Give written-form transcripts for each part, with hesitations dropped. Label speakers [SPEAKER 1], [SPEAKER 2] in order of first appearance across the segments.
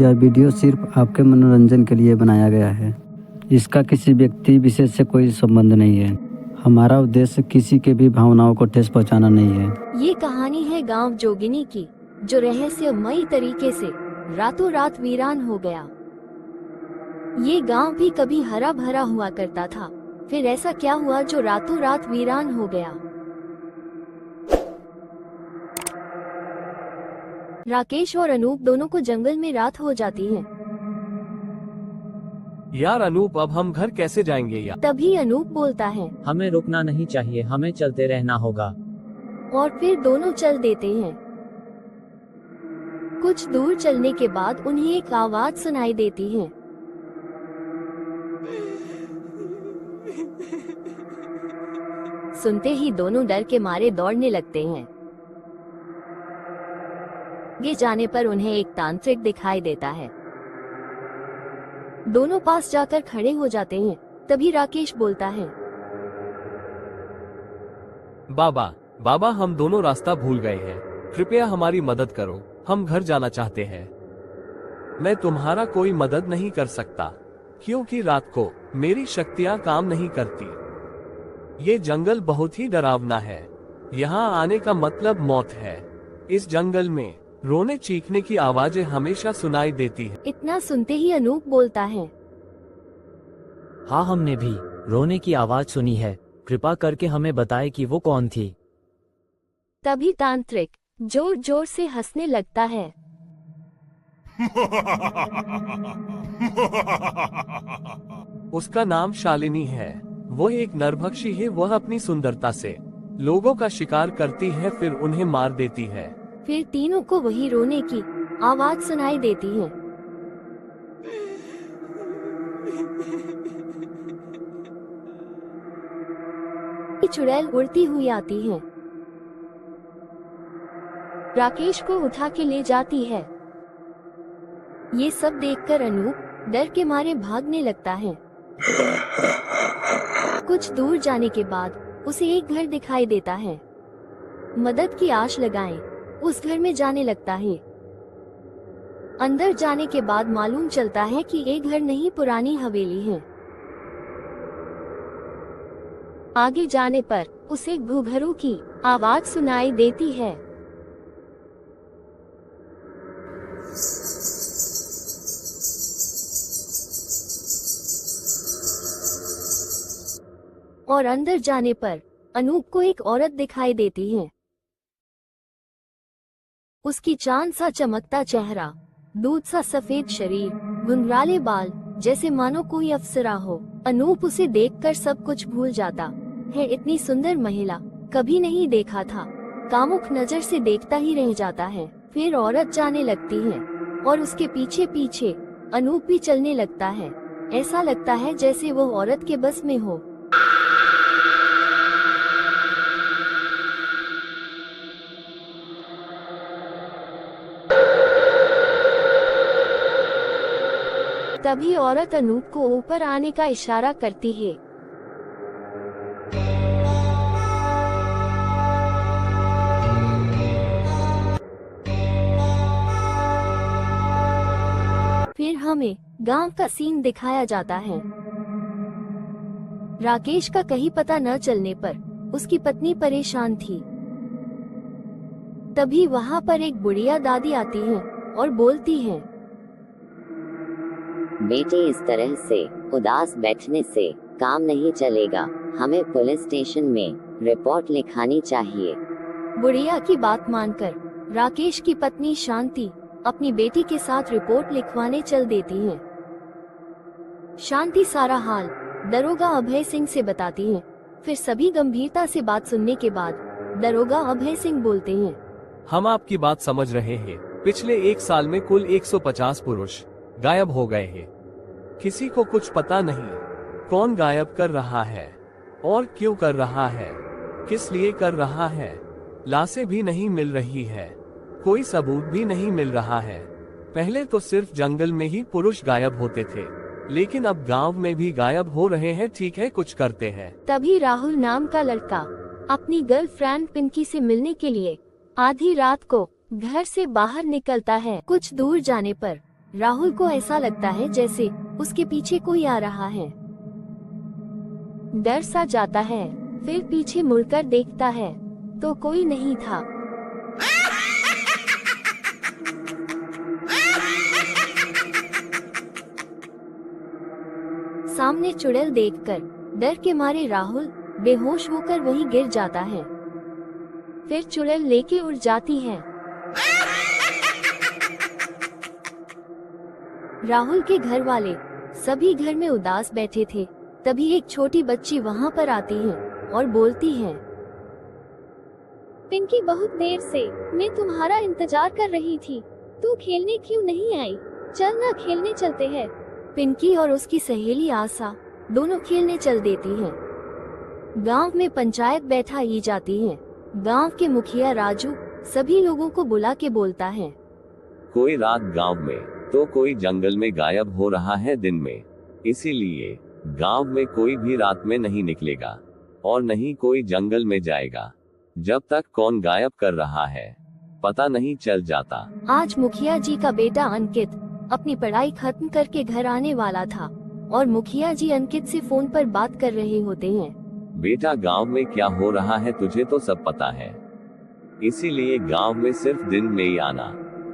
[SPEAKER 1] यह वीडियो सिर्फ आपके मनोरंजन के लिए बनाया गया है। इसका किसी व्यक्ति विशेष से कोई संबंध नहीं है। हमारा उद्देश्य किसी के भी भावनाओं को ठेस पहुंचाना नहीं है।
[SPEAKER 2] ये कहानी है गांव जोगिनी की, जो रहस्यमयी तरीके से रातों रात वीरान हो गया। ये गांव भी कभी हरा भरा हुआ करता था। फिर ऐसा क्या हुआ जो रातों रात वीरान हो गया? राकेश और अनूप दोनों को जंगल में रात हो जाती है।
[SPEAKER 3] यार अनूप, अब हम घर कैसे जाएंगे यार?
[SPEAKER 2] तभी अनूप बोलता है,
[SPEAKER 4] हमें रुकना नहीं चाहिए, हमें चलते रहना होगा।
[SPEAKER 2] और फिर दोनों चल देते हैं। कुछ दूर चलने के बाद उन्हें एक आवाज सुनाई देती है। सुनते ही दोनों डर के मारे दौड़ने लगते हैं। आगे जाने पर उन्हें एक तांत्रिक दिखाई देता है। दोनों पास जाकर खड़े हो जाते हैं। तभी राकेश बोलता है,
[SPEAKER 3] बाबा हम दोनों रास्ता भूल गए हैं, कृपया हमारी मदद करो, हम घर जाना चाहते हैं। मैं तुम्हारा कोई मदद नहीं कर सकता, क्योंकि रात को मेरी शक्तियां काम नहीं करती। ये जंगल बहुत ही डरावना है, यहाँ आने का मतलब मौत है। इस जंगल में रोने चीखने की आवाजें हमेशा सुनाई देती है।
[SPEAKER 2] इतना सुनते ही अनूप बोलता है,
[SPEAKER 4] हाँ, हमने भी रोने की आवाज सुनी है, कृपा करके हमें बताएं कि वो कौन थी।
[SPEAKER 2] तभी तांत्रिक जोर जोर से हंसने लगता है।
[SPEAKER 3] उसका नाम शालिनी है। वो एक नरभक्षी है। वह अपनी सुंदरता से लोगों का शिकार करती है, फिर उन्हें मार देती है।
[SPEAKER 2] फिर तीनों को वही रोने की आवाज सुनाई देती है। चुड़ैल उड़ती हुई आती है, राकेश को उठा के ले जाती है। ये सब देखकर अनूप डर के मारे भागने लगता है। कुछ दूर जाने के बाद उसे एक घर दिखाई देता है। मदद की आश लगाएं, उस घर में जाने लगता है। अंदर जाने के बाद मालूम चलता है कि एक घर नहीं, पुरानी हवेली है। आगे जाने पर उसे घुघरू की आवाज सुनाई देती है। और अंदर जाने पर अनूप को एक औरत दिखाई देती है। उसकी चांद सा चमकता चेहरा, दूध सा सफेद शरीर, घुंघराले बाल, जैसे मानो कोई अप्सरा हो। अनूप उसे देखकर सब कुछ भूल जाता है। इतनी सुंदर महिला कभी नहीं देखा था। कामुक नजर से देखता ही रह जाता है। फिर औरत जाने लगती है और उसके पीछे पीछे अनूप भी चलने लगता है। ऐसा लगता है जैसे वो औरत के बस में हो। तभी औरत अनूप को ऊपर आने का इशारा करती है। फिर हमें गांव का सीन दिखाया जाता है। राकेश का कहीं पता न चलने पर उसकी पत्नी परेशान थी। तभी वहां पर एक बुढ़िया दादी आती है और बोलती है,
[SPEAKER 5] बेटी, इस तरह से उदास बैठने से काम नहीं चलेगा, हमें पुलिस स्टेशन में रिपोर्ट लिखानी चाहिए।
[SPEAKER 2] बुढ़िया की बात मानकर राकेश की पत्नी शांति अपनी बेटी के साथ रिपोर्ट लिखवाने चल देती है। शांति सारा हाल दरोगा अभय सिंह से बताती है। फिर सभी गंभीरता से बात सुनने के बाद दरोगा अभय सिंह बोलते हैं,
[SPEAKER 3] हम आपकी बात समझ रहे हैं। पिछले एक साल में कुल 150 पुरुष गायब हो गए हैं। किसी को कुछ पता नहीं कौन गायब कर रहा है और क्यों कर रहा है, किस लिए कर रहा है। लाशें भी नहीं मिल रही है, कोई सबूत भी नहीं मिल रहा है। पहले तो सिर्फ जंगल में ही पुरुष गायब होते थे, लेकिन अब गांव में भी गायब हो रहे हैं। ठीक है, कुछ करते हैं।
[SPEAKER 2] तभी राहुल नाम का लड़का अपनी गर्लफ्रेंड पिंकी से मिलने के लिए आधी रात को घर से बाहर निकलता है। कुछ दूर जाने पर राहुल को ऐसा लगता है जैसे उसके पीछे कोई आ रहा है। डर सा जाता है, फिर पीछे मुड़कर देखता है तो कोई नहीं था। सामने चुड़ैल देखकर डर के मारे राहुल बेहोश होकर वहीं गिर जाता है। फिर चुड़ैल लेके उड़ जाती है। राहुल के घर वाले सभी घर में उदास बैठे थे। तभी एक छोटी बच्ची वहाँ पर आती है और बोलती है, पिंकी, बहुत देर से मैं तुम्हारा इंतजार कर रही थी। तू खेलने क्यों नहीं आई? चल ना, खेलने चलते हैं। पिंकी और उसकी सहेली आशा दोनों खेलने चल देती हैं। गांव में पंचायत बैठाई जाती है। गांव के मुखिया राजू सभी लोगों को बुला के बोलता है,
[SPEAKER 6] कोई रात गांव में तो कोई जंगल में गायब हो रहा है दिन में, इसीलिए गांव में कोई भी रात में नहीं निकलेगा और नहीं कोई जंगल में जाएगा जब तक कौन गायब कर रहा है पता नहीं चल जाता।
[SPEAKER 2] आज मुखिया जी का बेटा अंकित अपनी पढ़ाई खत्म करके घर आने वाला था और मुखिया जी अंकित से फोन पर बात कर रहे होते हैं।
[SPEAKER 6] बेटा, गांव में क्या हो रहा है तुझे तो सब पता है, इसीलिए गांव में सिर्फ दिन में ही आना,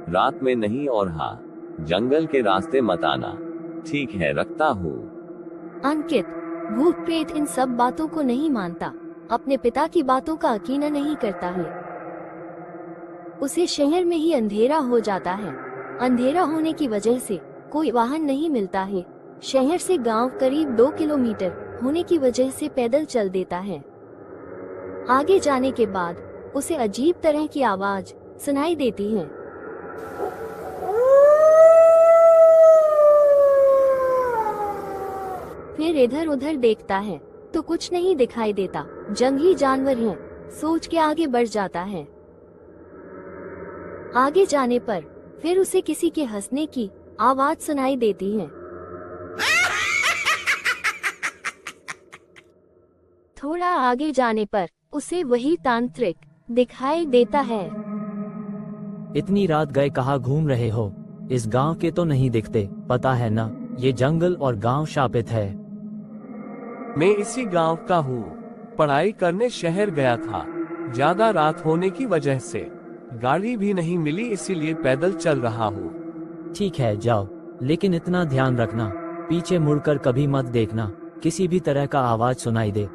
[SPEAKER 6] रात में नहीं, और हाँ, जंगल के रास्ते मत आना। ठीक है, रखता हूँ।
[SPEAKER 2] अंकित भूत प्रेत इन सब बातों को नहीं मानता, अपने पिता की बातों का यकीन नहीं करता है। उसे शहर में ही अंधेरा हो जाता है। अंधेरा होने की वजह से कोई वाहन नहीं मिलता है। शहर से गांव करीब 2 किलोमीटर होने की वजह से पैदल चल देता है। आगे जाने के बाद उसे अजीब तरह की आवाज सुनाई देती है। फिर इधर उधर देखता है तो कुछ नहीं दिखाई देता। जंगली जानवर है, सोच के आगे बढ़ जाता है। आगे जाने पर फिर उसे किसी के हंसने की आवाज सुनाई देती है। थोड़ा आगे जाने पर उसे वही तांत्रिक दिखाई देता है।
[SPEAKER 4] इतनी रात गए कहाँ घूम रहे हो? इस गांव के तो नहीं दिखते, पता है ना ये जंगल और गांव शापित है।
[SPEAKER 3] मैं इसी गांव का हूँ। पढ़ाई करने शहर गया था। ज्यादा रात होने की वजह से गाड़ी भी नहीं मिली, इसीलिए पैदल चल रहा हूँ।
[SPEAKER 4] ठीक है, जाओ, लेकिन इतना ध्यान रखना पीछे मुड़कर कभी मत देखना। किसी भी तरह का आवाज सुनाई दे,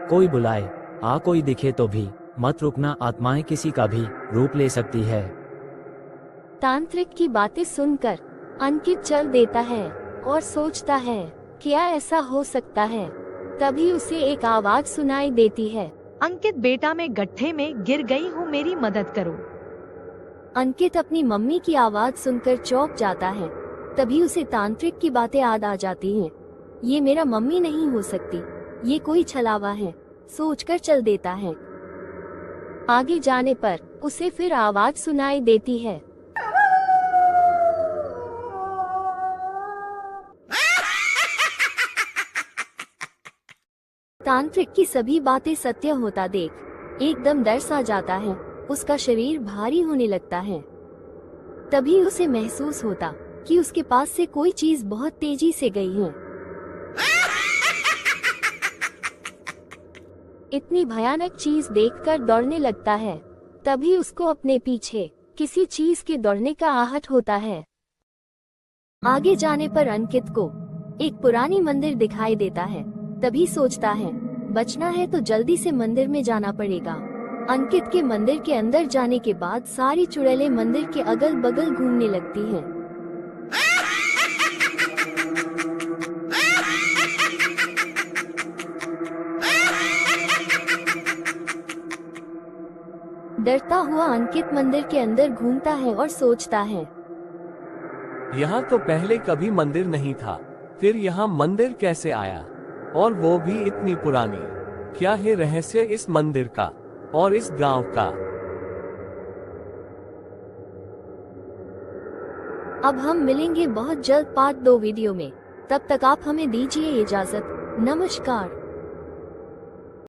[SPEAKER 4] कोई बुलाए, कोई दिखे तो भी मत रुकना। आत्माएं किसी का भी रूप ले सकती है।
[SPEAKER 2] तांत्रिक की बातें सुनकर अंकित चल देता है और सोचता है क्या ऐसा हो सकता है। तभी उसे एक आवाज सुनाई देती है,
[SPEAKER 7] अंकित बेटा, मैं गड्ढे में गिर गई हूँ, मेरी मदद करो।
[SPEAKER 2] अंकित अपनी मम्मी की आवाज सुनकर चौंक जाता है। तभी उसे तांत्रिक की बातें याद आ जाती हैं। ये मेरा मम्मी नहीं हो सकती, ये कोई छलावा है, सोचकर चल देता है। आगे जाने पर उसे फिर आवाज सुनाई देती है। तांत्रिक की सभी बातें सत्य होता देख एकदम डर सा जाता है। उसका शरीर भारी होने लगता है। तभी उसे महसूस होता कि उसके पास से कोई चीज बहुत तेजी से गई है। इतनी भयानक चीज देखकर दौड़ने लगता है। तभी उसको अपने पीछे किसी चीज के दौड़ने का आहट होता है। आगे जाने पर अंकित को एक पुरानी मंदिर दिखाई देता है। तभी सोचता है बचना है तो जल्दी से मंदिर में जाना पड़ेगा। अंकित के मंदिर के अंदर जाने के बाद सारी चुड़ैलें मंदिर के अगल बगल घूमने लगती हैं। डरता हुआ अंकित मंदिर के अंदर घूमता है और सोचता है
[SPEAKER 3] यहाँ तो पहले कभी मंदिर नहीं था, फिर यहाँ मंदिर कैसे आया, और वो भी इतनी पुरानी। क्या है रहस्य इस मंदिर का और इस गांव का?
[SPEAKER 2] अब हम मिलेंगे बहुत जल्द पार्ट 2 वीडियो में। तब तक आप हमें दीजिए इजाजत। नमस्कार।